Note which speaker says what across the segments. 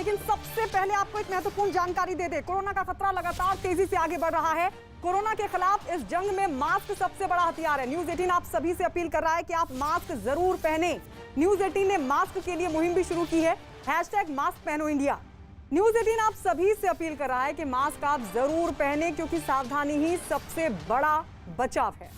Speaker 1: लेकिन सबसे पहले आपको एक महत्वपूर्ण जानकारी दे दे। कोरोना का खतरा लगातार तेजी से आगे बढ़ रहा है। कोरोना के खिलाफ इस जंग में मास्क सबसे बड़ा हथियार है। न्यूज 18 आप सभी से अपील कर रहा है कि आप मास्क जरूर पहने। न्यूज 18 ने मास्क के लिए मुहिम भी शुरू की है, #मास्क पहनो इंडिया। न्यूज 18 आप सभी से अपील कर रहा है कि मास्क आप जरूर पहने, क्योंकि सावधानी ही सबसे बड़ा बचाव है।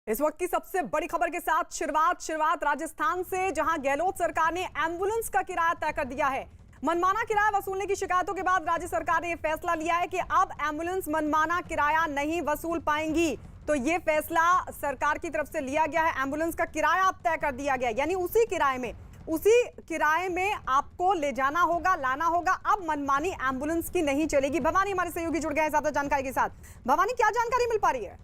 Speaker 1: इस वक्त की सबसे बड़ी खबर के साथ शुरुआत राजस्थान से, जहां गहलोत सरकार ने एम्बुलेंस का किराया तय कर दिया है। मनमाना किराया वसूलने की शिकायतों के बाद राज्य सरकार ने यह फैसला लिया है कि अब एम्बुलेंस मनमाना किराया नहीं वसूल पाएंगी। तो ये फैसला सरकार की तरफ से लिया गया है। एम्बुलेंस का किराया अब तय कर दिया गया, यानी उसी किराए में आपको ले जाना होगा, लाना होगा। अब मनमानी एम्बुलेंस की नहीं चलेगी। भवानी हमारे सहयोगी जुड़ गए हैं ज्यादा जानकारी के साथ। भवानी, क्या जानकारी मिल पा रही है?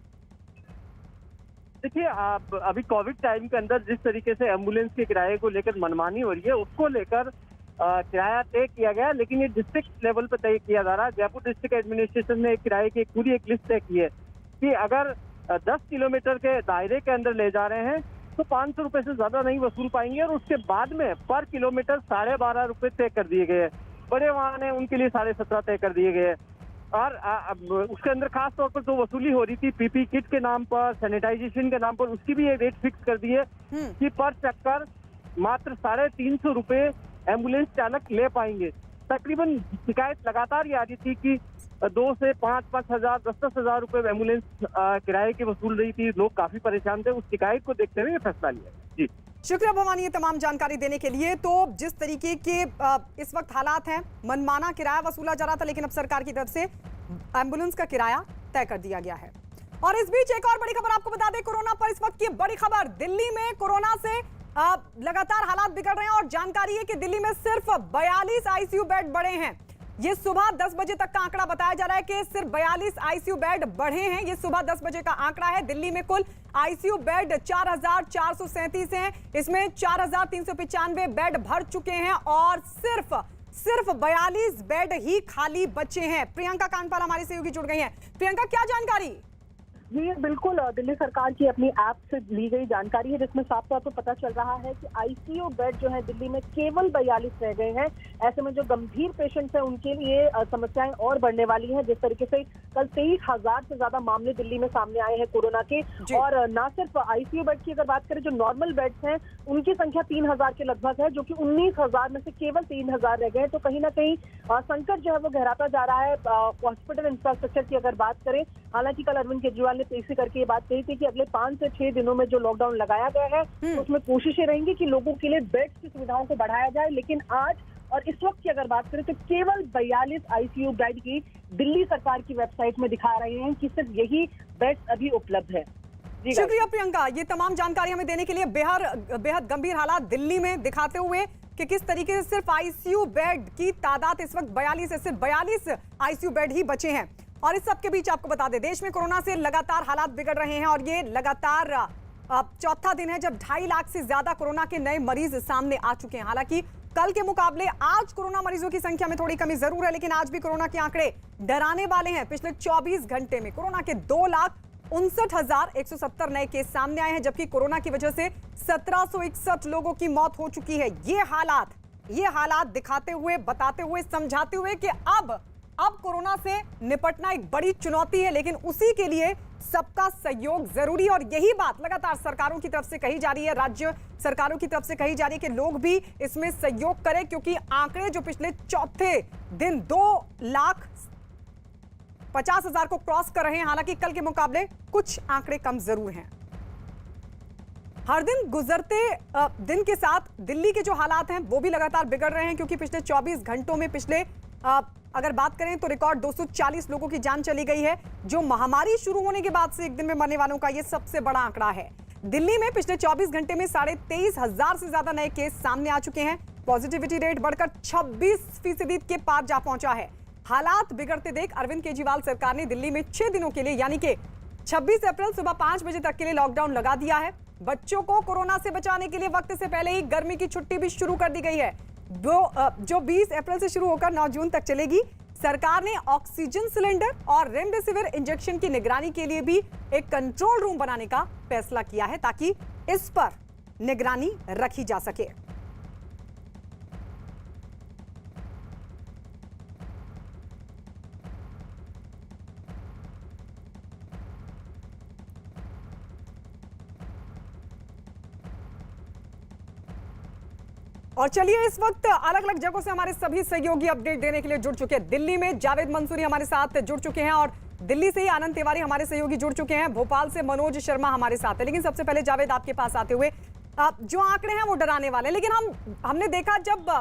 Speaker 2: देखिए, आप अभी कोविड टाइम के अंदर जिस तरीके से एम्बुलेंस के किराए को लेकर मनमानी हो रही है, उसको लेकर किराया तय किया गया, लेकिन ये डिस्ट्रिक्ट लेवल पर तय किया जा रहा है। जयपुर डिस्ट्रिक्ट एडमिनिस्ट्रेशन ने किराए की पूरी एक लिस्ट तय की है कि अगर 10 किलोमीटर के दायरे के अंदर ले जा रहे हैं तो 500 रुपए से ज्यादा नहीं वसूल पाएंगे, और उसके बाद में पर किलोमीटर 12.5 रुपए तय कर दिए गए हैं। बड़े वाहन है उनके लिए 17.5 तय कर दिए गए हैं। और उसके अंदर खास तौर पर जो वसूली हो रही थी पीपी किट के नाम पर, सैनिटाइजेशन के नाम पर, उसकी भी ये रेट फिक्स कर दी है कि पर चक्कर मात्र 350 रुपए एम्बुलेंस चालक ले पाएंगे। तकरीबन शिकायत लगातार ये आ रही थी कि 2 से 5-5 हजार, 10-10 हजार रुपए एम्बुलेंस किराए की वसूल रही थी। लोग काफी परेशान थे। उस शिकायत को देखते हुए ये फैसला लिया। जी, शुक्रिया
Speaker 1: भवानी ये तमाम जानकारी देने के लिए। तो जिस तरीके के इस वक्त हालात हैं, मनमाना किराया वसूला जा रहा था, लेकिन अब सरकार की तरफ से एम्बुलेंस का किराया तय कर दिया गया है। और इस बीच एक और बड़ी खबर आपको बता दें, कोरोना पर इस वक्त की बड़ी खबर। दिल्ली में कोरोना से लगातार हालात बिगड़ रहे हैं और जानकारी है कि दिल्ली में सिर्फ 42 आईसीयू बेड बढ़े हैं। ये सुबह 10 बजे तक का आंकड़ा बताया जा रहा है कि सिर्फ 42 आईसीयू बेड बढ़े हैं। ये सुबह 10 बजे का आंकड़ा है। दिल्ली में कुल आईसीयू बेड 4437 हैं। इसमें 4395 बेड भर चुके हैं और सिर्फ 42 बेड ही खाली बचे हैं। प्रियंका कांडपाल हमारी सहयोगी जुड़ गई हैं। प्रियंका, क्या जानकारी?
Speaker 3: जी बिल्कुल, दिल्ली सरकार की अपनी ऐप से ली गई जानकारी है, जिसमें साफ तौर पर पता चल रहा है कि आईसीयू बेड जो है दिल्ली में केवल 42 रह गए हैं। ऐसे में जो गंभीर पेशेंट्स हैं उनके लिए समस्याएं और बढ़ने वाली हैं। जिस तरीके से कल 23,000 से ज्यादा मामले दिल्ली में सामने आए हैं कोरोना के, और न सिर्फ आईसीयू बेड की अगर बात करें, जो नॉर्मल बेड्स हैं उनकी संख्या 3,000 के लगभग है, जो कि 19,000 में से केवल 3,000 रह गए हैं। तो कहीं ना कहीं संकट जो है वो गहराता जा रहा है हॉस्पिटल इंफ्रास्ट्रक्चर की अगर बात करें। हालांकि कल अरविंद केजरीवाल ने तेजी करके ये बात कही थी कि अगले 5 से 6 दिनों में जो लॉकडाउन लगाया गया है उसमें कोशिशें रहेंगी कि लोगों के लिए बेड्स की सुविधाओं को बढ़ाया जाए। लेकिन आज और इस वक्त की अगर बात करें तो केवल 42 आईसीयू बेड की दिल्ली सरकार की वेबसाइट में दिखा रहे हैं कि सिर्फ यही बेड्स अभी उपलब्ध है।
Speaker 1: शुक्रिया प्रियंका, ये तमाम जानकारी हमें देने के लिए। बेहद गंभीर हालात दिल्ली में दिखाते हुए कि किस तरीके से सिर्फ आईसीयू बेड की तादाद इस वक्त 42 है, सिर्फ 42 आईसीयू बेड ही बचे हैं। और इस सब के बीच आपको बता दें, देश में कोरोना से लगातार हालात बिगड़ रहे हैं और ये लगातार चौथा दिन है जब 2.5 लाख से ज्यादा कोरोना के नए मरीज सामने आ चुके हैं। हालांकि कल के मुकाबले आज कोरोना मरीजों की संख्या में थोड़ी कमी जरूर है, लेकिन आज भी कोरोना के आंकड़े डराने वाले हैं। पिछले 24 घंटे में कोरोना के 2,59,170 नए केस सामने आए हैं, जबकि कोरोना की वजह से 1761 लोगों की मौत हो चुकी है। ये हालात दिखाते हुए, बताते हुए, समझाते हुए कि अब कोरोना से निपटना एक बड़ी चुनौती है, लेकिन उसी के लिए सबका सहयोग जरूरी है। और यही बात लगातार सरकारों की तरफ से कही जा रही है, राज्य सरकारों की तरफ से कही जा रही है कि लोग भी इसमें सहयोग करें, क्योंकि आंकड़े जो पिछले चौथे दिन 2,50,000 को क्रॉस कर रहे हैं। हालांकि कल के मुकाबले कुछ आंकड़े कम जरूर हैं। हर दिन गुजरते दिन के साथ दिल्ली के जो हालात हैं वो भी लगातार बिगड़ रहे हैं, क्योंकि पिछले 24 घंटों में अगर बात करें तो रिकॉर्ड 240 लोगों की जान चली गई है, जो महामारी शुरू होने के बाद से एक दिन में मरने वालों का ये सबसे बड़ा आंकड़ा है। दिल्ली में पिछले 24 घंटे में 23,500 से ज्यादा नए केस सामने आ चुके हैं। पॉजिटिविटी रेट बढ़कर 26% के पार जा पहुंचा है। हालात बिगड़ते देख अरविंद केजरीवाल सरकार ने दिल्ली में 6 दिनों के लिए यानी कि 26 अप्रैल सुबह 5 बजे तक के लिए लॉकडाउन लगा दिया है। बच्चों को कोरोना से बचाने के लिए वक्त से पहले ही गर्मी की छुट्टी भी शुरू कर दी गई है, जो 20 अप्रैल से शुरू होकर 9 जून तक चलेगी। सरकार ने ऑक्सीजन सिलेंडर और रेमडेसिविर इंजेक्शन की निगरानी के लिए भी एक कंट्रोल रूम बनाने का फैसला किया है ताकि इस पर निगरानी रखी जा सके। और चलिए इस वक्त अलग अलग जगहों से हमारे सभी सहयोगी अपडेट देने के लिए जुड़ चुके हैं। दिल्ली में जावेद मंसूरी हमारे साथ जुड़ चुके हैं और दिल्ली से ही आनंद तिवारी हमारे सहयोगी जुड़ चुके हैं। भोपाल से मनोज शर्मा हमारे साथ है। लेकिन सबसे पहले जावेद आपके पास आते हुए, जो आंकड़े हैं वो डराने वाले हैं, लेकिन हमने देखा जब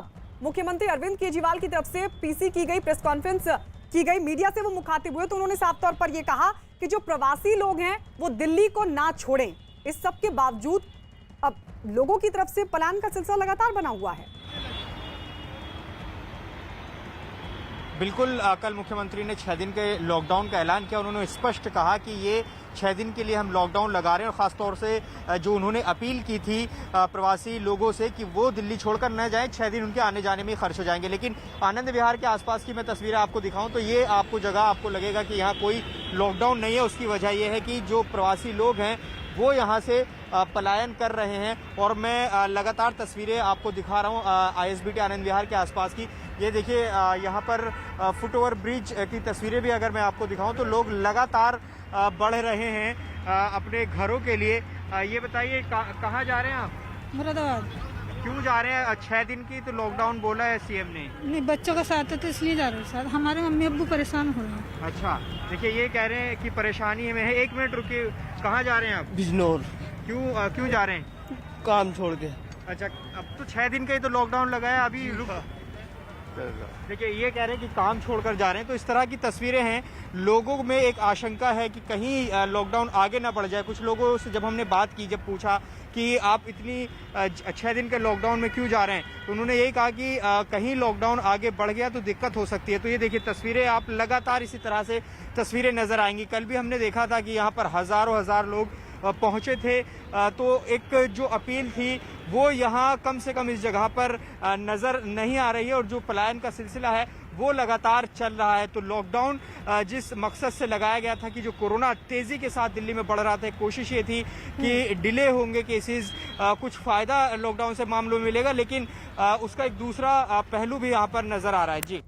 Speaker 1: मुख्यमंत्री अरविंद केजरीवाल की तरफ से पीसी की गई, प्रेस कॉन्फ्रेंस की गई, मीडिया से वो मुखातिब हुए तो उन्होंने साफ तौर पर यह कहा कि जो प्रवासी लोग हैं वो दिल्ली को ना छोड़ें। इस सब के बावजूद अब लोगों की तरफ से पलायन का सिलसिला लगातार बना हुआ है।
Speaker 4: बिल्कुल, कल मुख्यमंत्री ने 6 दिन के लॉकडाउन का ऐलान किया। उन्होंने स्पष्ट कहा कि ये 6 दिन के लिए हम लॉकडाउन लगा रहे हैं और ख़ासतौर से जो उन्होंने अपील की थी प्रवासी लोगों से कि वो दिल्ली छोड़कर न जाएं, 6 दिन उनके आने जाने में खर्च हो जाएंगे। लेकिन आनंद विहार के आसपास की मैं तस्वीरें आपको दिखाऊं तो ये आपको जगह आपको लगेगा कि यहाँ कोई लॉकडाउन नहीं है। उसकी वजह यह है कि जो प्रवासी लोग हैं वो यहाँ से पलायन कर रहे हैं और मैं लगातार तस्वीरें आपको दिखा रहा हूँ आईएसबीटी आनंद विहार के आसपास की। ये देखिए यहाँ पर फुट ओवर ब्रिज की तस्वीरें भी अगर मैं आपको दिखाऊं तो लोग लगातार बढ़ रहे हैं अपने घरों के लिए। ये बताइए कहाँ जा रहे हैं आप?
Speaker 5: मुरादाबाद।
Speaker 4: क्यों जा रहे हैं? 6 दिन की तो लॉकडाउन बोला है सीएम ने।
Speaker 5: नहीं, बच्चों का साथ है तो इसलिए जा रहे हैं सर। हमारे मम्मी अब्बू परेशान हो रहे हैं।
Speaker 4: अच्छा, देखिए ये कह रहे हैं कि परेशानी में है। 1 मिनट रुकिए, कहाँ जा रहे हैं आप?
Speaker 6: बिजनौर।
Speaker 4: क्यों जा रहे हैं?
Speaker 6: काम छोड़ के।
Speaker 4: अच्छा, अब तो 6 दिन का ही तो लॉकडाउन लगाया, अभी रुक। देखिए ये कह रहे हैं कि काम छोड़कर जा रहे हैं। तो इस तरह की तस्वीरें हैं। लोगों में एक आशंका है कि कहीं लॉकडाउन आगे ना बढ़ जाए। कुछ लोगों से जब हमने बात की, जब पूछा कि आप इतनी 6 दिन के लॉकडाउन में क्यों जा रहे हैं, तो उन्होंने यही कहा कि कहीं लॉकडाउन आगे बढ़ गया तो दिक्कत हो सकती है। तो ये देखिए तस्वीरें, आप लगातार इसी तरह से तस्वीरें नजर आएंगी। कल भी हमने देखा था कि यहाँ पर हजार लोग पहुंचे थे। तो एक जो अपील थी वो यहाँ कम से कम इस जगह पर नजर नहीं आ रही है और जो पलायन का सिलसिला है वो लगातार चल रहा है। तो लॉकडाउन जिस मकसद से लगाया गया था कि जो कोरोना तेजी के साथ दिल्ली में बढ़ रहा था, कोशिश ये थी कि डिले होंगे केसेस, कुछ फायदा लॉकडाउन से मामलों में मिलेगा, लेकिन उसका एक दूसरा पहलू भी यहाँ पर नजर आ रहा है। जी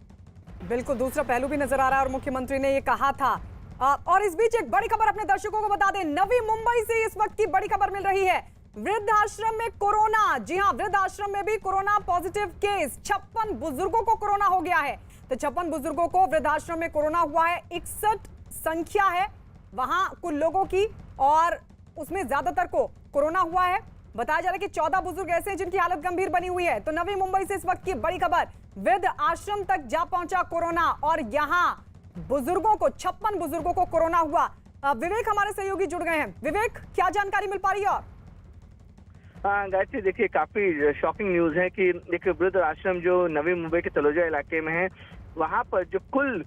Speaker 1: बिल्कुल, दूसरा पहलू भी नजर आ रहा है और मुख्यमंत्री ने ये कहा था। और इस बीच एक बड़ी खबर अपने दर्शकों को बता दें, नवी मुंबई से इस वक्त की बड़ी खबर मिल रही है। वृद्धाश्रम में कोरोना, जी हां, वृद्धाश्रम में भी कोरोना पॉजिटिव केस। 56 बुजुर्गों को कोरोना हो गया है। तो 56 बुजुर्गों को वृद्धाश्रम में कोरोना हुआ है। 61 संख्या है वहां कुल लोगों की और उसमें ज्यादातर को कोरोना हुआ है। बताया जा रहा है कि 14 बुजुर्ग ऐसे हैं जिनकी हालत गंभीर बनी हुई है। तो नवी मुंबई से इस वक्त की बड़ी खबर, वृद्ध आश्रम तक जा पहुंचा कोरोना और यहां बुजुर्गों को, 56 बुजुर्गों को कोरोना हुआ। विवेक हमारे सहयोगी जुड़ गए हैं। विवेक, क्या जानकारी मिल पा रही है? और
Speaker 2: गायत्री, देखिए काफी शॉकिंग न्यूज है कि एक वृद्ध आश्रम जो नवी मुंबई के तलोजा इलाके में है, वहां पर जो कुल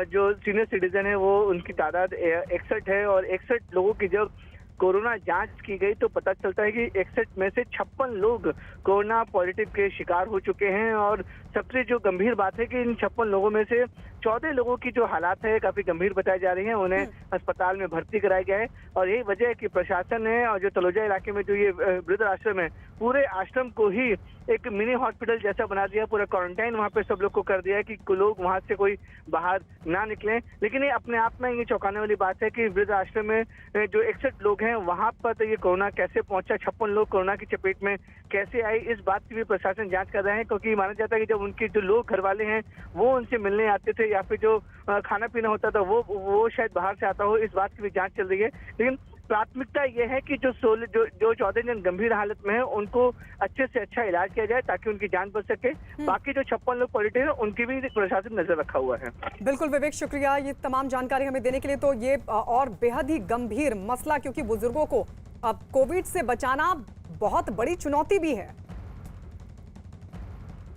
Speaker 2: जो सीनियर सिटीजन है वो उनकी तादाद 61 है और 61 लोगों की जब कोरोना जांच की गई तो पता चलता है कि 61 में से 56 लोग कोरोना पॉजिटिव के शिकार हो चुके हैं। और सबसे जो गंभीर बात है कि इन 56 लोगों में से 14 लोगों की जो हालात है काफी गंभीर बताई जा रही है, उन्हें अस्पताल में भर्ती कराया गया है। और यही वजह है कि प्रशासन ने और जो तलोजा इलाके में जो ये वृद्ध आश्रम है, पूरे आश्रम को ही एक मिनी हॉस्पिटल जैसा बना दिया। पूरा क्वारंटाइन वहाँ पे सब लोग को कर दिया है कि लोग वहाँ से कोई बाहर ना निकलें। लेकिन ये अपने आप में ये चौंकाने वाली बात है कि वृद्ध आश्रम में जो 61 लोग हैं वहाँ पर तो ये कोरोना कैसे पहुंचा, 56 लोग कोरोना की चपेट में कैसे आए, इस बात की भी प्रशासन जांच कर रहे हैं। क्योंकि माना जाता है कि जब उनके जो लोग घर वाले हैं वो उनसे मिलने आते थे या फिर जो खाना पीना होता था वो शायद बाहर से आता हो, इस बात की भी जांच चल रही है। लेकिन प्राथमिकता यह है कि जो 14 जन गंभीर हालत में है उनको अच्छे से अच्छा इलाज किया जाए ताकि उनकी जान बच सके। बाकी जो 56 लोग पॉजिटिव है उनकी भी प्रशासन नजर रखा हुआ है।
Speaker 1: बिल्कुल विवेक, शुक्रिया ये तमाम जानकारी हमें देने के लिए। तो ये और बेहद ही गंभीर मसला, क्योंकि बुजुर्गों को अब कोविड से बचाना बहुत बड़ी चुनौती भी है।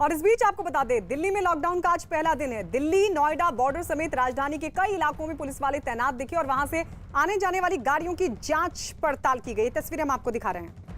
Speaker 1: और इस बीच आपको बता दें, दिल्ली में लॉकडाउन का आज पहला दिन है। दिल्ली नोएडा बॉर्डर समेत राजधानी के कई इलाकों में पुलिस वाले तैनात दिखे और वहां से आने जाने वाली गाड़ियों की जांच पड़ताल की गई। तस्वीरें हम आपको दिखा रहे हैं।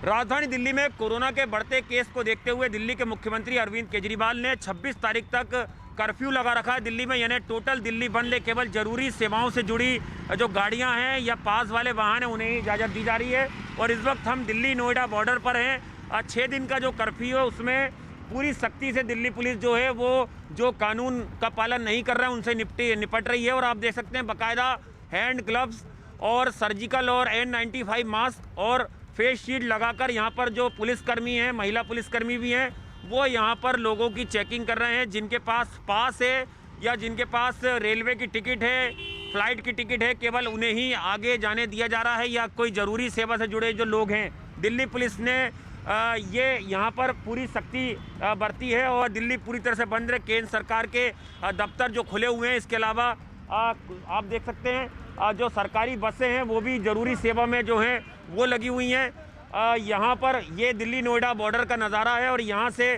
Speaker 6: राजधानी दिल्ली में कोरोना के बढ़ते केस को देखते हुए दिल्ली के मुख्यमंत्री अरविंद केजरीवाल ने 26 तारीख तक कर्फ्यू लगा रखा है दिल्ली में, यानी टोटल दिल्ली बंद है। केवल जरूरी सेवाओं से जुड़ी जो गाड़ियां हैं या पास वाले वाहन हैं उन्हें ही इजाज़त दी जा रही है। और इस वक्त हम दिल्ली नोएडा बॉर्डर पर हैं। 6 दिन का जो कर्फ्यू है उसमें पूरी सख्ती से दिल्ली पुलिस जो है वो जो कानून का पालन नहीं कर रहा है उनसे निपट रही है। और आप देख सकते हैं बाकायदा हैंड ग्लव्स और सर्जिकल और N95 मास्क और फेस शील्ड लगाकर यहाँ पर जो पुलिसकर्मी हैं, महिला पुलिसकर्मी भी हैं, वो यहाँ पर लोगों की चेकिंग कर रहे हैं। जिनके पास पास है या जिनके पास रेलवे की टिकट है, फ्लाइट की टिकट है, केवल उन्हें ही आगे जाने दिया जा रहा है। या कोई ज़रूरी सेवा से जुड़े जो लोग हैं, दिल्ली पुलिस ने ये यहाँ पर पूरी सख्ती बरती है और दिल्ली पूरी तरह से बंद है। केंद्र सरकार के दफ्तर जो खुले हुए हैं, इसके अलावा आप देख सकते हैं जो सरकारी बसें हैं वो भी ज़रूरी सेवा में जो हैं वो लगी हुई हैं। यहाँ पर ये दिल्ली नोएडा बॉर्डर का नज़ारा है और यहाँ से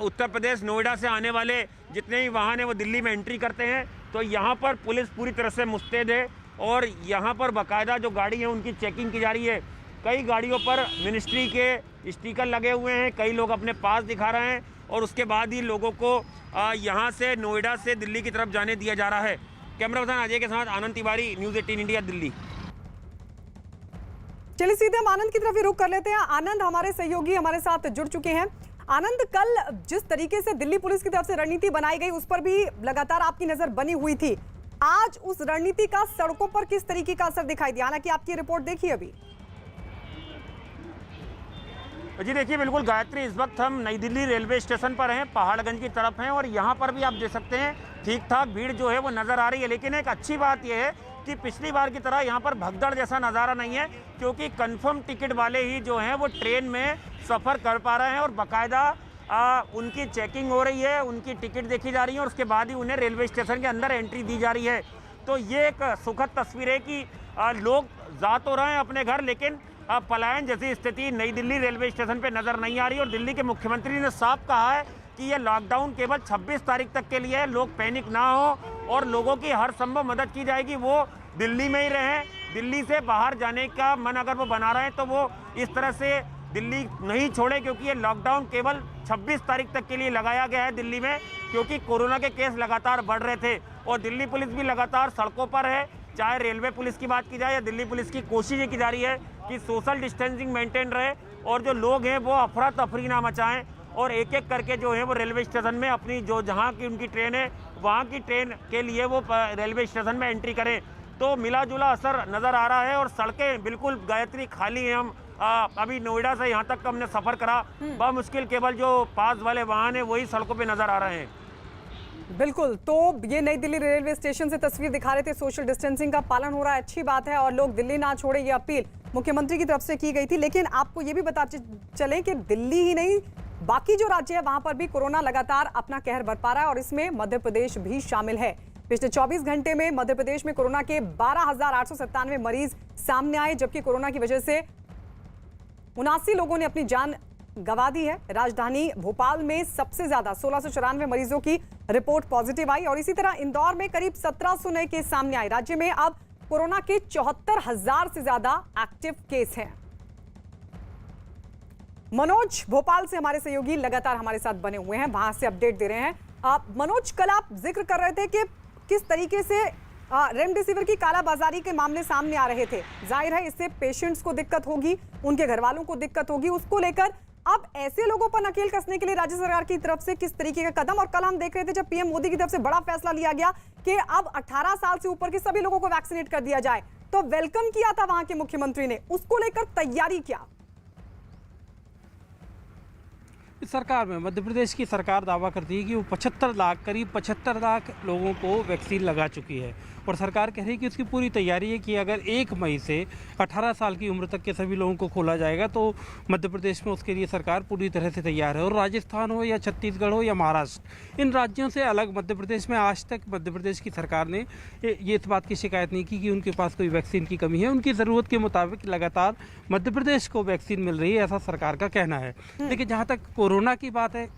Speaker 6: उत्तर प्रदेश नोएडा से आने वाले जितने भी वाहन हैं वो दिल्ली में एंट्री करते हैं। तो यहाँ पर पुलिस पूरी तरह से मुस्तैद है और यहाँ पर बाकायदा जो गाड़ी है उनकी चेकिंग की जा रही है। कई गाड़ियों पर मिनिस्ट्री के स्टिकर लगे हुए हैं, कई लोग अपने पास दिखा रहे हैं और उसके बाद ही लोगों को यहाँ से नोएडा से दिल्ली की तरफ जाने दिया जा रहा है। कैमरा पर्सन अजय के साथ आनंद तिवारी, न्यूज़ 18 इंडिया, दिल्ली।
Speaker 1: चलिए सीधे हम आनंद की तरफ ही रुख कर लेते हैं। आनंद हमारे सहयोगी हमारे साथ जुड़ चुके हैं। आनंद, कल जिस तरीके से दिल्ली पुलिस की तरफ से रणनीति बनाई गई उस पर भी लगातार आपकी नजर बनी हुई थी। आज उस रणनीति का सड़कों पर किस तरीके का असर दिखाई दिया? हालांकि आपकी रिपोर्ट देखी अभी।
Speaker 6: जी देखिए, बिल्कुल गायत्री, इस वक्त हम नई दिल्ली रेलवे स्टेशन पर हैं, पहाड़गंज की तरफ हैं और यहाँ पर भी आप देख सकते हैं ठीक ठाक भीड़ जो है वो नज़र आ रही है। लेकिन एक अच्छी बात यह है कि पिछली बार की तरह यहाँ पर भगदड़ जैसा नज़ारा नहीं है, क्योंकि कंफर्म टिकट वाले ही जो हैं वो ट्रेन में सफ़र कर पा रहे हैं और बाकायदा उनकी चेकिंग हो रही है, उनकी टिकट देखी जा रही है और उसके बाद ही उन्हें रेलवे स्टेशन के अंदर एंट्री दी जा रही है। तो ये एक सुखद तस्वीर है कि लोग जा तो रहे हैं अपने घर, लेकिन पलायन जैसी स्थिति नई दिल्ली रेलवे स्टेशन पे नज़र नहीं आ रही। और दिल्ली के मुख्यमंत्री ने साफ कहा है कि ये लॉकडाउन केवल 26 तारीख तक के लिए है, लोग पैनिक ना हो और लोगों की हर संभव मदद की जाएगी। वो दिल्ली में ही रहें, दिल्ली से बाहर जाने का मन अगर वो बना रहे हैं तो वो इस तरह से दिल्ली नहीं छोड़े, क्योंकि ये लॉकडाउन केवल 26 तारीख तक के लिए लगाया गया है दिल्ली में, क्योंकि कोरोना के केस लगातार बढ़ रहे थे और दिल्ली पुलिस भी लगातार सड़कों पर है। चाहे रेलवे पुलिस की बात की जाए या दिल्ली पुलिस की कोशिश ये की जा रही है कि सोशल डिस्टेंसिंग मेंटेन रहे और जो लोग हैं वो अफरा तफरी ना मचाएं और एक एक करके जो है वो रेलवे स्टेशन में अपनी जो जहां की उनकी ट्रेन है वहां की ट्रेन के लिए वो रेलवे स्टेशन में एंट्री करें। तो मिला जुला असर नज़र आ रहा है और सड़कें बिल्कुल गायत्री खाली हैं। हम अभी नोएडा से यहाँ तक हमने सफ़र करा, बमुश्किल केवल जो पास वाले वाहन है वही सड़कों पर नज़र आ रहे हैं।
Speaker 1: बिल्कुल, तो ये नई दिल्ली रेलवे स्टेशन से तस्वीर दिखा रहे थे। सोशल डिस्टेंसिंग का पालन हो रहा है, अच्छी बात है और लोग दिल्ली ना छोड़े, ये अपील मुख्यमंत्री की तरफ से की गई थी। लेकिन आपको ये भी बता चले कि दिल्ली ही नहीं, बाकी जो राज्य है वहां पर भी कोरोना लगातार अपना कहर बरपा रहा है और इसमें मध्य प्रदेश भी शामिल है। पिछले 24 घंटे में मध्य प्रदेश में कोरोना के 12,897 मरीज सामने आए, जबकि कोरोना की वजह से 79 लोगों ने अपनी जान गंवा दी है। राजधानी भोपाल में सबसे ज्यादा 1694 मरीजों की रिपोर्ट पॉजिटिव आई और इसी तरह इंदौर में करीब 1700 नए केस सामने आए। राज्य में अब कोरोना के 74,000 से ज्यादा एक्टिव केस हैं। मनोज भोपाल से हमारे सहयोगी लगातार हमारे साथ बने हुए हैं, वहां से अपडेट दे रहे हैं। मनोज, कल आप जिक्र कर रहे थे कि किस तरीके से रेमडेसिविर की कालाबाजारी के मामले सामने आ रहे थे। जाहिर है इससे पेशेंट्स को दिक्कत होगी, उनके घर वालों को दिक्कत होगी, उसको लेकर अब ऐसे लोगों पर नकेल कसने के लिए राज्य सरकार की तरफ से किस तरीके का कदम। और कल हम देख रहे थे जब पीएम मोदी की तरफ से बड़ा फैसला लिया गया कि अब 18 साल से ऊपर के सभी लोगों को वैक्सीनेट कर दिया जाए, तो वेलकम किया था वहां के मुख्यमंत्री ने, उसको लेकर तैयारी क्या?
Speaker 7: सरकार में मध्य प्रदेश की सरकार दावा करती है कि वो 75 लाख करीब 75 लाख लोगों को वैक्सीन लगा चुकी है और सरकार कह रही है कि उसकी पूरी तैयारी है कि अगर 1 मई से 18 साल की उम्र तक के सभी लोगों को खोला जाएगा तो मध्य प्रदेश में उसके लिए सरकार पूरी तरह से तैयार है। और राजस्थान हो या छत्तीसगढ़ हो या महाराष्ट्र, इन राज्यों से अलग मध्य प्रदेश में आज तक मध्य प्रदेश की सरकार ने ये इस बात की शिकायत नहीं की कि उनके पास कोई वैक्सीन की कमी है। उनकी ज़रूरत के मुताबिक लगातार मध्य प्रदेश को वैक्सीन मिल रही है, ऐसा सरकार का कहना है। लेकिन जहाँ तक कोरोना की बात है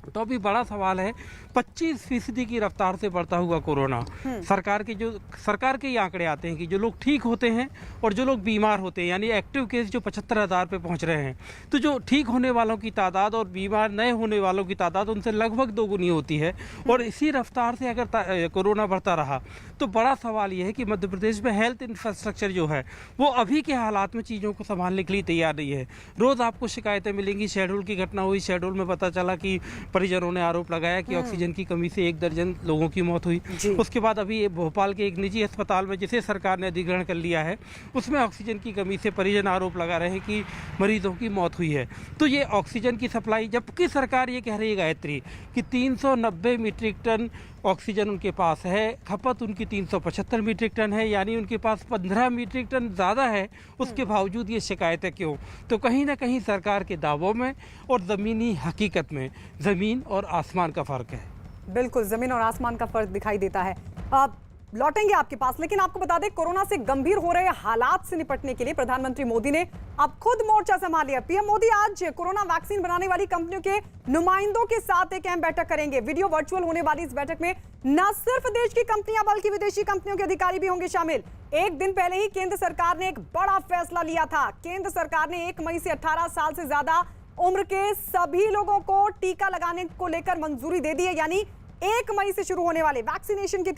Speaker 7: तो अभी बड़ा सवाल है, 25% की रफ्तार से बढ़ता हुआ कोरोना। सरकार के ये आंकड़े आते हैं कि जो लोग ठीक होते हैं और जो लोग बीमार होते हैं, यानी एक्टिव केस जो 75,000 पे पहुंच रहे हैं, तो जो ठीक होने वालों की तादाद और बीमार नए होने वालों की तादाद उनसे लगभग दोगुनी होती है। और इसी रफ्तार से अगर कोरोना बढ़ता रहा तो बड़ा सवाल ये है कि मध्य प्रदेश में हेल्थ इंफ्रास्ट्रक्चर जो है वो अभी के हालात में चीज़ों को संभालने के लिए तैयार नहीं है। रोज़ आपको शिकायतें मिलेंगी। शहडोल की घटना हुई, शहडोल में पता चला कि परिजनों ने आरोप लगाया कि ऑक्सीजन की कमी से 1 दर्जन लोगों की मौत हुई। उसके बाद अभी भोपाल के एक निजी अस्पताल में, जिसे सरकार ने अधिग्रहण कर लिया है, उसमें ऑक्सीजन की कमी से परिजन आरोप लगा रहे हैं कि मरीजों की मौत हुई है। तो ये ऑक्सीजन की सप्लाई, जबकि सरकार ये कह रही है गायत्री कि 390 मीट्रिक टन ऑक्सीजन उनके पास है, खपत उनकी 375 मीट्रिक टन है, यानी उनके पास 15 मीट्रिक टन ज़्यादा है। उसके बावजूद ये शिकायतें क्यों? तो कहीं ना कहीं सरकार के दावों में और ज़मीनी हकीकत में ज़मीन और आसमान का फ़र्क है।
Speaker 1: बिल्कुल, ज़मीन और आसमान का फ़र्क दिखाई देता है। अब लौटेंगे आपके पास, लेकिन आपको बता दें, कोरोना से गंभीर हो रहे हालात से निपटने के लिए प्रधानमंत्री मोदी ने अब खुद मोर्चा संभाल लिया। पीएम मोदी आज कोरोना वैक्सीन बनाने वाली कंपनियों के नुमाइंदों के साथ एक अहम बैठक करेंगे। वीडियो वर्चुअल होने वाली इस बैठक में न सिर्फ देश की कंपनियां बल्कि विदेशी कंपनियों के अधिकारी भी होंगे शामिल। एक दिन पहले ही केंद्र सरकार ने एक बड़ा फैसला लिया था। केंद्र सरकार ने 1 मई से 18 साल से ज्यादा उम्र के सभी लोगों को टीका लगाने को लेकर मंजूरी दे दी है। यानी 1 मई से शुरू होने वाले वैक्सीनेशन के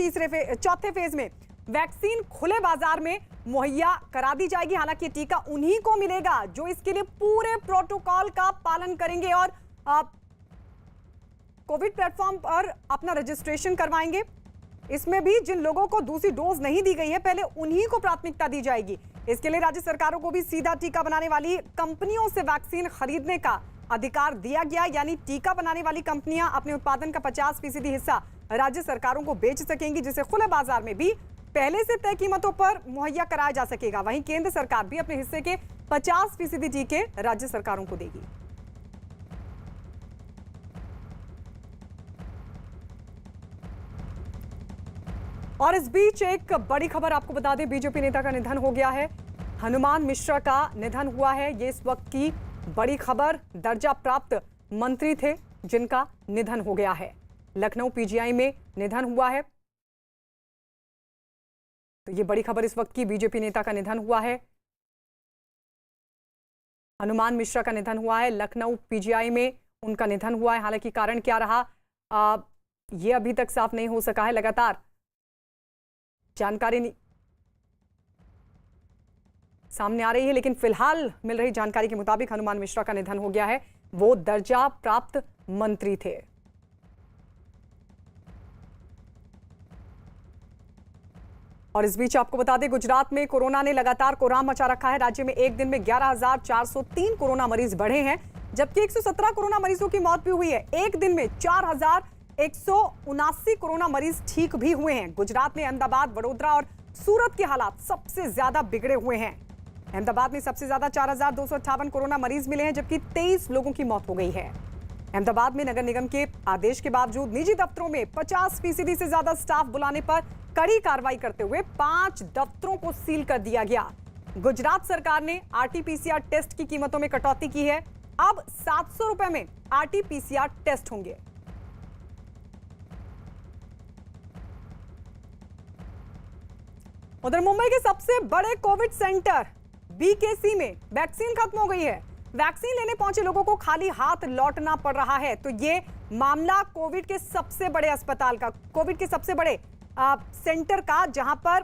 Speaker 1: चौथे फेज में वैक्सीन खुले बाजार में मुहैया करा दी जाएगी। हालांकि टीका उन्हीं को मिलेगा जो इसके लिए पूरे प्रोटोकॉल का पालन करेंगे और कोविड प्लेटफॉर्म पर अपना रजिस्ट्रेशन करवाएंगे। इसमें भी जिन लोगों को दूसरी डोज नहीं दी गई है, पहले उन्हीं को प्राथमिकता दी जाएगी। इसके लिए राज्य सरकारों को भी सीधा टीका बनाने वाली कंपनियों से वैक्सीन खरीदने का अधिकार दिया गया। यानी टीका बनाने वाली कंपनियां अपने उत्पादन का 50% हिस्सा राज्य सरकारों को बेच सकेंगी, जिसे खुले बाजार में भी पहले से तय कीमतों पर मुहैया कराया जा सकेगा। वहीं केंद्र सरकार भी अपने हिस्से के 50% टीके राज्य सरकारों को देगी। और इस बीच एक बड़ी खबर आपको बता दें, बीजेपी नेता का निधन हो गया है। हनुमान मिश्रा का निधन हुआ है। ये इस वक्त की बड़ी खबर। दर्जा प्राप्त मंत्री थे जिनका निधन हो गया है। लखनऊ पीजीआई में निधन हुआ है। तो ये बड़ी खबर इस वक्त की, बीजेपी नेता का निधन हुआ है। हनुमान मिश्रा का निधन हुआ है। लखनऊ पीजीआई में उनका निधन हुआ है। हालांकि कारण क्या रहा ये अभी तक साफ नहीं हो सका है। लगातार जानकारी सामने आ रही है, लेकिन फिलहाल मिल रही जानकारी के मुताबिक हनुमान मिश्रा का निधन हो गया है। वो दर्जा प्राप्त मंत्री थे। और इस बीच आपको बता दें, गुजरात में कोरोना ने लगातार कोहराम मचा रखा है। राज्य में एक दिन में 11,403 कोरोना मरीज बढ़े हैं, जबकि 117 कोरोना मरीजों की मौत भी हुई है। एक दिन में 4,179 कोरोना मरीज ठीक भी हुए हैं। गुजरात में अहमदाबाद, वडोदरा और सूरत के हालात सबसे ज्यादा बिगड़े हुए हैं। अहमदाबाद में सबसे ज्यादा 4,258 कोरोना मरीज मिले हैं, जबकि 23 लोगों की मौत हो गई है। अहमदाबाद में नगर निगम के आदेश के बावजूद निजी दफ्तरों में 50% से ज्यादा स्टाफ बुलाने पर कड़ी कार्रवाई करते हुए 5 दफ्तरों को सील कर दिया गया। गुजरात सरकार ने आरटी-पीसीआर टेस्ट की कीमतों में कटौती की है। अब 700 रुपए में आरटी-पीसीआर टेस्ट होंगे। उधर मुंबई के सबसे बड़े कोविड सेंटर बीकेसी में वैक्सीन खत्म हो गई है। वैक्सीन लेने पहुंचे लोगों को खाली हाथ लौटना पड़ रहा है। तो ये मामला कोविड के सबसे बड़े अस्पताल का, कोविड के सबसे बड़े सेंटर का, जहां पर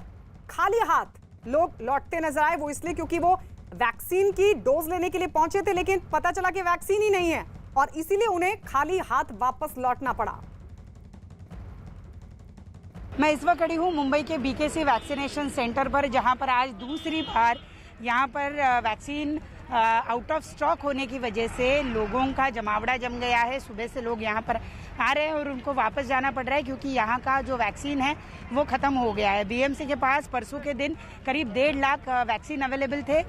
Speaker 1: खाली हाथ लोग लौटते नजर आए। वो इसलिए क्योंकि वो वैक्सीन की डोज लेने के लिए पहुंचे थे, लेकिन पता चला कि वैक्सीन ही नहीं है और इसीलिए उन्हें खाली हाथ वापस लौटना पड़ा।
Speaker 8: मैं इस वक्त खड़ी हूँ मुंबई के बीकेसी वैक्सीनेशन सेंटर पर, जहाँ पर आज दूसरी बार यहाँ पर वैक्सीन आउट ऑफ स्टॉक होने की वजह से लोगों का जमावड़ा जम गया है। सुबह से लोग यहाँ पर आ रहे हैं और उनको वापस जाना पड़ रहा है क्योंकि यहाँ का जो वैक्सीन है वो ख़त्म हो गया है। बीएमसी के पास परसों के दिन करीब 1.5 लाख वैक्सीन अवेलेबल थे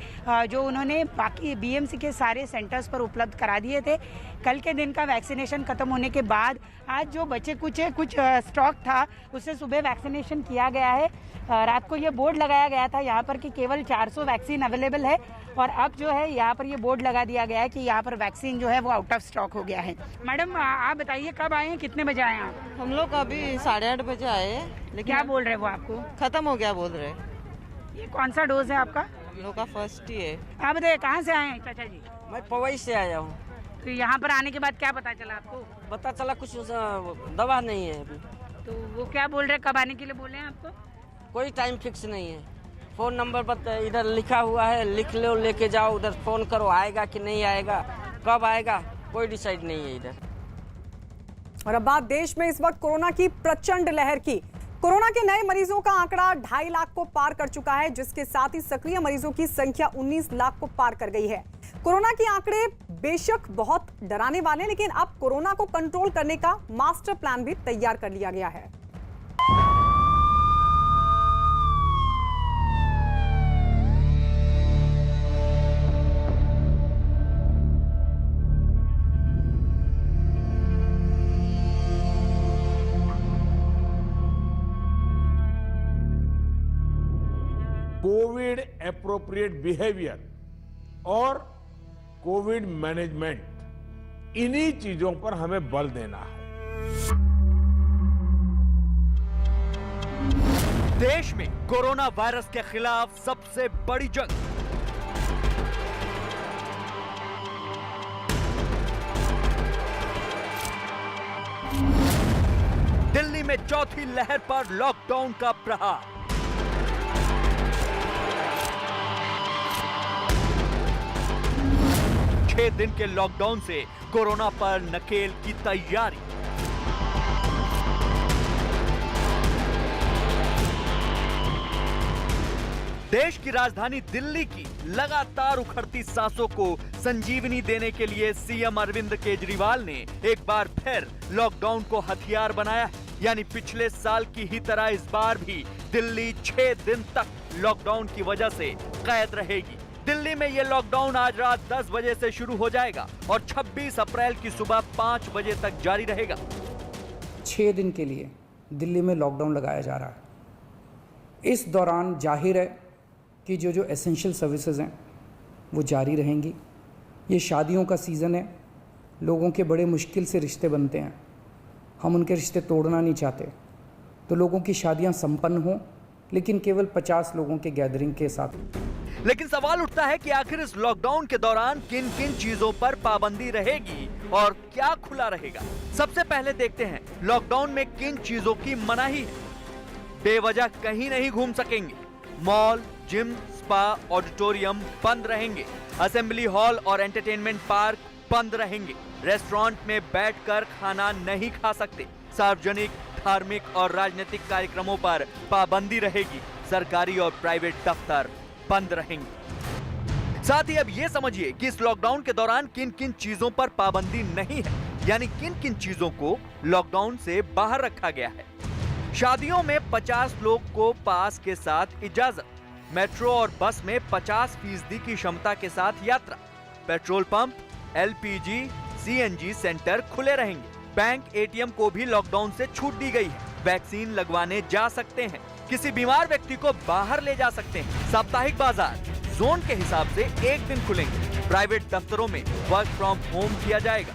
Speaker 8: जो उन्होंने बाकी बीएमसी के सारे सेंटर्स पर उपलब्ध करा दिए थे। कल के दिन का वैक्सीनेशन ख़त्म होने के बाद आज जो बचे कुछ स्टॉक था उससे सुबह वैक्सीनेशन किया गया है। रात को ये बोर्ड लगाया गया था यहाँ पर कि केवल 400 वैक्सीन अवेलेबल है और अब जो है यहाँ पर ये बोर्ड लगा दिया गया है कि यहाँ पर वैक्सीन जो है वो आउट ऑफ स्टॉक हो गया है। मैडम आप बताइए कब आए हैं, कितने बजे आए हैं आप?
Speaker 9: हम लोग अभी 8:30 बजे आए हैं, लेकिन
Speaker 8: क्या बोल रहे हैं वो आपको?
Speaker 9: खत्म हो गया बोल रहे।
Speaker 8: ये कौन सा डोज है आपका?
Speaker 9: हम लोग का फर्स्ट ही है।
Speaker 8: आप बताइए कहाँ से आए हैं चाचा जी?
Speaker 10: मैं पवई से आया हूँ।
Speaker 8: तो यहाँ पर आने के बाद क्या पता चला आपको?
Speaker 10: पता चला कुछ दवा नहीं है अभी।
Speaker 8: तो वो क्या बोल रहे हैं, कब आने के लिए बोले हैं आपको?
Speaker 10: कोई टाइम फिक्स नहीं है। फ़ोन नंबर पर इधर लिखा हुआ है, लिख लो, लेके जाओ, उधर फ़ोन करो, आएगा कि नहीं आएगा, कब आएगा, कोई डिसाइड नहीं है इधर।
Speaker 1: और अब बात देश में इस वक्त कोरोना की प्रचंड लहर की। कोरोना के नए मरीजों का आंकड़ा 2.5 लाख को पार कर चुका है, जिसके साथ ही सक्रिय मरीजों की संख्या 19 लाख को पार कर गई है। कोरोना के आंकड़े बेशक बहुत डराने वाले हैं, लेकिन अब कोरोना को कंट्रोल करने का मास्टर प्लान भी तैयार कर लिया गया है।
Speaker 11: कोविड एप्रोप्रिएट बिहेवियर और कोविड मैनेजमेंट, इन्हीं चीजों पर हमें बल देना है।
Speaker 12: देश में कोरोना वायरस के खिलाफ सबसे बड़ी जंग। दिल्ली में चौथी लहर पर लॉकडाउन का प्रहार। दिन के लॉकडाउन से कोरोना पर नकेल की तैयारी। देश की राजधानी दिल्ली की लगातार उखड़ती सांसों को संजीवनी देने के लिए सीएम अरविंद केजरीवाल ने एक बार फिर लॉकडाउन को हथियार बनाया है। यानी पिछले साल की ही तरह इस बार भी दिल्ली 6 दिन तक लॉकडाउन की वजह से कैद रहेगी। दिल्ली में ये लॉकडाउन आज रात 10 बजे से शुरू हो जाएगा और 26 अप्रैल की सुबह 5 बजे तक जारी रहेगा।
Speaker 13: 6 दिन के लिए दिल्ली में लॉकडाउन लगाया जा रहा है। इस दौरान जाहिर है कि जो एसेंशियल सर्विसेज हैं वो जारी रहेंगी। ये शादियों का सीज़न है, लोगों के बड़े मुश्किल से रिश्ते बनते हैं, हम उनके रिश्ते तोड़ना नहीं चाहते, तो लोगों की शादियां संपन्न हों, लेकिन केवल 50 लोगों के गैदरिंग के साथ।
Speaker 12: लेकिन सवाल उठता है कि आखिर इस लॉकडाउन के दौरान किन किन चीजों पर पाबंदी रहेगी और क्या खुला रहेगा। सबसे पहले देखते हैं लॉकडाउन में किन चीजों की मनाही है। बेवजह कहीं नहीं घूम सकेंगे। मॉल, जिम, स्पा, ऑडिटोरियम बंद रहेंगे। असेंबली हॉल और एंटरटेनमेंट पार्क बंद रहेंगे। रेस्टोरेंट में बैठकर खाना नहीं खा सकते। सार्वजनिक, धार्मिक और राजनीतिक कार्यक्रमों पर पाबंदी रहेगी। सरकारी और प्राइवेट दफ्तर बंद रहेंगे। साथ ही अब ये समझिए कि इस लॉकडाउन के दौरान किन किन चीजों पर पाबंदी नहीं है, यानी किन किन चीजों को लॉकडाउन से बाहर रखा गया है। शादियों में 50 लोग को पास के साथ इजाजत। मेट्रो और बस में 50% की क्षमता के साथ यात्रा। Petrol pump, LPG, CNG centre खुले रहेंगे। बैंक, एटीएम को भी लॉकडाउन से छूट दी गई है। वैक्सीन लगवाने जा सकते हैं। किसी बीमार व्यक्ति को बाहर ले जा सकते हैं। साप्ताहिक बाजार जोन के हिसाब से 1 दिन खुलेंगे। प्राइवेट दफ्तरों में वर्क फ्रॉम होम किया जाएगा।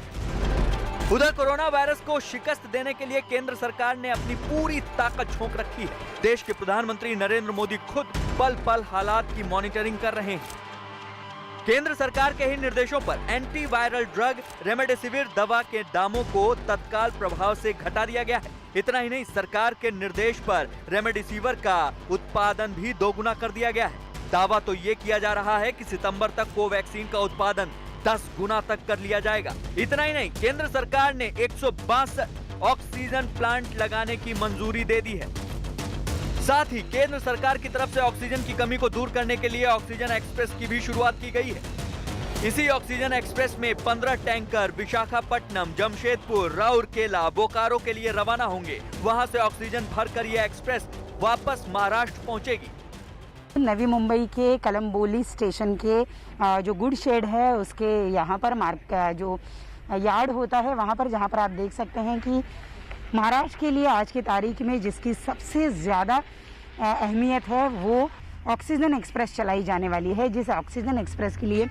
Speaker 12: उधर कोरोना वायरस को शिकस्त देने के लिए केंद्र सरकार ने अपनी पूरी ताकत झोंक रखी है। देश के प्रधानमंत्री नरेंद्र मोदी खुद पल पल हालात की मॉनिटरिंग कर रहे हैं। केंद्र सरकार के ही निर्देशों पर एंटीवायरल ड्रग रेमडेसिविर दवा के दामों को तत्काल प्रभाव से घटा दिया गया है। इतना ही नहीं, सरकार के निर्देश पर रेमडेसिविर का उत्पादन भी दोगुना कर दिया गया है। दावा तो ये किया जा रहा है कि सितंबर तक कोवैक्सीन का उत्पादन 10 गुना तक कर लिया जाएगा। इतना ही नहीं, केंद्र सरकार ने 162 ऑक्सीजन प्लांट लगाने की मंजूरी दे दी है। साथ ही केंद्र सरकार की तरफ से ऑक्सीजन की कमी को दूर करने के लिए ऑक्सीजन एक्सप्रेस की भी शुरुआत की गई है। इसी ऑक्सीजन एक्सप्रेस में 15 टैंकर विशाखापट्टनम, जमशेदपुर, राउरकेला, बोकारो के लिए रवाना होंगे। वहां से ऑक्सीजन भरकर ये एक्सप्रेस वापस महाराष्ट्र पहुंचेगी।
Speaker 8: नवी मुंबई के कलम्बोली स्टेशन के जो गुड शेड है उसके यहाँ पर जो यार्ड होता है वहाँ पर, जहाँ पर आप देख सकते हैं कि महाराष्ट्र के लिए आज की तारीख में जिसकी सबसे ज़्यादा अहमियत है वो ऑक्सीजन एक्सप्रेस चलाई जाने वाली है, जिस ऑक्सीजन एक्सप्रेस के लिए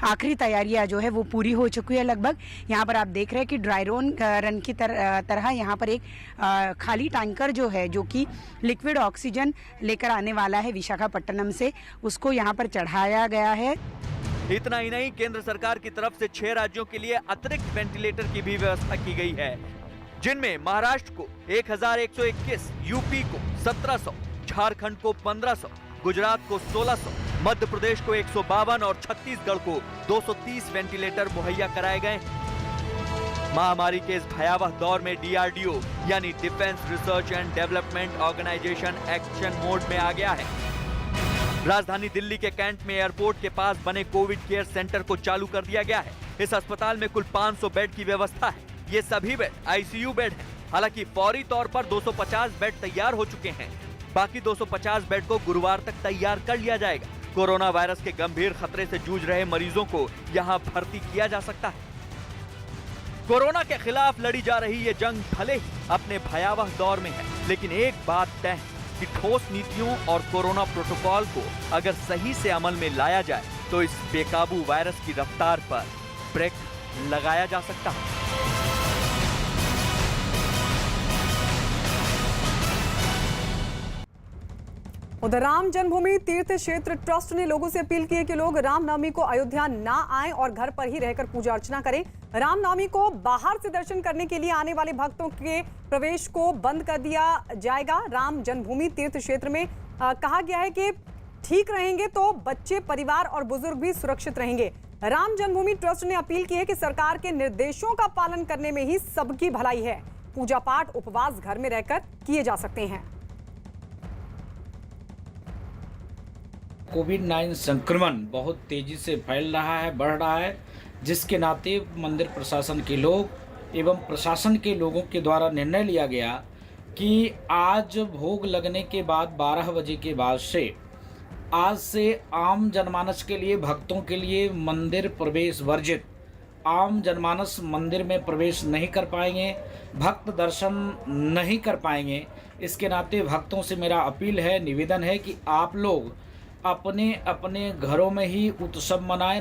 Speaker 8: आखिरी तैयारियां जो है वो पूरी हो चुकी है लगभग। यहाँ पर आप देख रहे हैं कि ड्राई रन की तरह यहाँ पर एक खाली टैंकर जो है, जो कि लिक्विड ऑक्सीजन लेकर आने वाला है विशाखापट्टनम से, उसको यहाँ पर चढ़ाया गया है।
Speaker 12: इतना ही नहीं, केंद्र सरकार की तरफ से 6 राज्यों के लिए अतिरिक्त वेंटिलेटर की भी व्यवस्था की गई है, जिनमें महाराष्ट्र को 1121, यूपी को 1700, झारखंड को 1500, गुजरात को 1600, मध्य प्रदेश को 152 और छत्तीसगढ़ को 230 वेंटिलेटर मुहैया कराए गए। महामारी के इस भयावह दौर में डीआरडीओ यानी defence research and development organisation action mode में आ गया है। राजधानी दिल्ली के कैंट में एयरपोर्ट के पास बने कोविड केयर सेंटर को चालू कर दिया गया है। इस अस्पताल में कुल 500 बेड की व्यवस्था है। ये सभी बेड आईसीयू बेड हैं। हालांकि फौरी तौर पर 250 बेड तैयार हो चुके हैं। बाकी 250 बेड को गुरुवार तक तैयार कर लिया जाएगा। कोरोना वायरस के गंभीर खतरे से जूझ रहे मरीजों को यहां भर्ती किया जा सकता है। कोरोना के खिलाफ लड़ी जा रही ये जंग भले ही अपने भयावह दौर में है, लेकिन एक बात तय है कि ठोस नीतियों और कोरोना प्रोटोकॉल को अगर सही से अमल में लाया जाए तो इस बेकाबू वायरस की रफ्तार पर ब्रेक लगाया जा सकता है।
Speaker 1: उधर राम जन्मभूमि तीर्थ क्षेत्र ट्रस्ट ने लोगों से अपील की है कि लोग रामनवमी को अयोध्या ना आएं और घर पर ही रहकर पूजा अर्चना करें। रामनवमी को बाहर से दर्शन करने के लिए आने वाले भक्तों के प्रवेश को बंद कर दिया जाएगा। राम जन्मभूमि तीर्थ क्षेत्र में कहा गया है कि ठीक रहेंगे तो बच्चे, परिवार और बुजुर्ग भी सुरक्षित रहेंगे। राम जन्मभूमि ट्रस्ट ने अपील की है कि सरकार के निर्देशों का पालन करने में ही सबकी भलाई है। पूजा पाठ, उपवास घर में रहकर किए जा सकते हैं।
Speaker 13: कोविड-19 संक्रमण बहुत तेजी से फैल रहा है, बढ़ रहा है, जिसके नाते मंदिर प्रशासन के लोग एवं प्रशासन के लोगों के द्वारा निर्णय लिया गया कि आज भोग लगने के बाद 12 बजे के बाद से आज से आम जनमानस के लिए, भक्तों के लिए मंदिर प्रवेश वर्जित। आम जनमानस मंदिर में प्रवेश नहीं कर पाएंगे, भक्त दर्शन नहीं कर पाएंगे। इसके नाते भक्तों से मेरा अपील है, निवेदन है कि आप लोग अपने अपने घरों में ही उत्सव मनाएं।